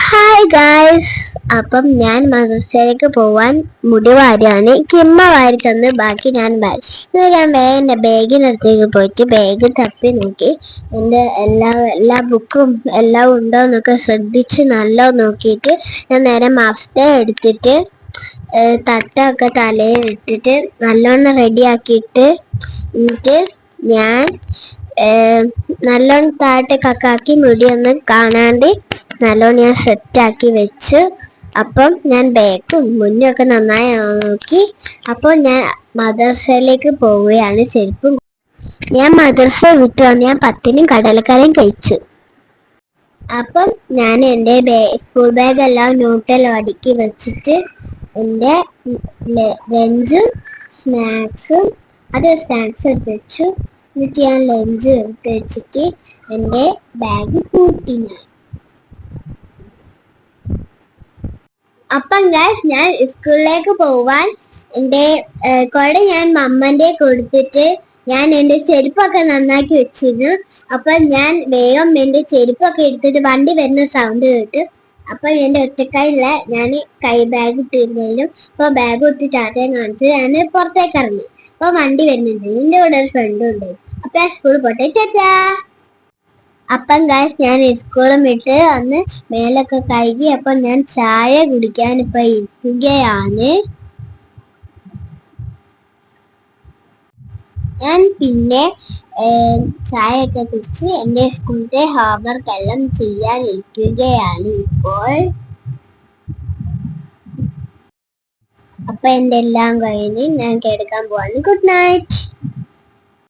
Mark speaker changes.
Speaker 1: Hi guys. അപ്പം ഞാൻ മദ്രസയിലേക്ക് പോവാൻ മുടി വാരിയാണ്. കിമ്മ വാരി തന്ന് ബാക്കി ഞാൻ വാരി. ഞാൻ എൻ്റെ ബാഗിനടുത്തേക്ക് പോയിട്ട് ബാഗ് തപ്പി നോക്കി. എൻ്റെ എല്ലാ ബുക്കും എല്ലാം ഉണ്ടോ എന്നൊക്കെ ശ്രദ്ധിച്ച് നല്ല നോക്കിയിട്ട് ഞാൻ നേരെ മാപ്സ്തേ എടുത്തിട്ട് തട്ടൊക്കെ തലയിൽ ഇട്ടിട്ട് നല്ലോണം റെഡിയാക്കിയിട്ട് എന്നിട്ട് ഞാൻ നല്ലോണം താഴത്തെ കക്കാക്കി മുടിയൊന്നും കാണാണ്ട് നല്ലോണം ഞാൻ സെറ്റാക്കി വെച്ച്. അപ്പം ഞാൻ ബാക്കും മുന്നൊക്കെ നന്നായി നോക്കി. അപ്പോൾ ഞാൻ മദ്രസയിലേക്ക് പോവുകയാണ്. ചെരുപ്പും ഞാൻ മദ്രസ വിട്ടു വന്ന് ഞാൻ പത്തിനും കടലക്കറിയും കഴിച്ചു. അപ്പം ഞാൻ എൻ്റെ സ്കൂൾ ബാഗെല്ലാം നോട്ടെല്ലാം അടുക്കി വെച്ചിട്ട് എൻ്റെ ലഞ്ചും സ്നാക്സും സ്നാക്സ് എടുത്ത് വെച്ചു. എന്നിട്ട് ഞാൻ ലഞ്ച് എടുത്ത് വെച്ചിട്ട് എൻ്റെ ബാഗ് കൂട്ടി. അപ്പം ഗൈസ്, ഞാൻ സ്കൂളിലേക്ക് പോവാൻ എൻ്റെ കുട ഞാൻ മമ്മന്റെ കൊടുത്തിട്ട് ഞാൻ എൻ്റെ ചെരുപ്പൊക്കെ നന്നാക്കി വെച്ചിരുന്നു. അപ്പൊ ഞാൻ വേഗം എൻ്റെ ചെരുപ്പൊക്കെ എടുത്തിട്ട് വണ്ടി വരുന്ന സൗണ്ട് കേട്ടു. അപ്പൊ എൻ്റെ ഒറ്റക്കായില്ല, ഞാൻ കൈ ബാഗ് ഇട്ടിരുന്നതിലും അപ്പൊ ബാഗ് ഇട്ടിട്ട് ആദ്യം കാണിച്ച് ഞാൻ പുറത്തേക്ക് ഇറങ്ങി. അപ്പൊ വണ്ടി വരുന്നുണ്ട്, എൻ്റെ കൂടെ ഒരു ഫ്രണ്ടും ഉണ്ട്. അപ്പൊ ഞാൻ സ്കൂളിൽ പോട്ടെ, ടാറ്റാ. അപ്പം ഗൈസ്, ഞാൻ സ്കൂളും വിട്ട് അന്ന് മേലൊക്കെ കഴുകി. അപ്പം ഞാൻ ചായ കുടിക്കാൻ ഇപ്പൊ ഇരിക്കുകയാണ്. ഞാൻ പിന്നെ ചായയൊക്കെ കുടിച്ച് എൻ്റെ സ്കൂളിലെ ഹോംവർക്ക് എല്ലാം ചെയ്യാൻ ഇരിക്കുകയാണ് ഇപ്പോൾ. അപ്പൊ എൻ്റെ എല്ലാം കഴിഞ്ഞ് ഞാൻ കിടക്കാൻ പോവാണ്. Good night.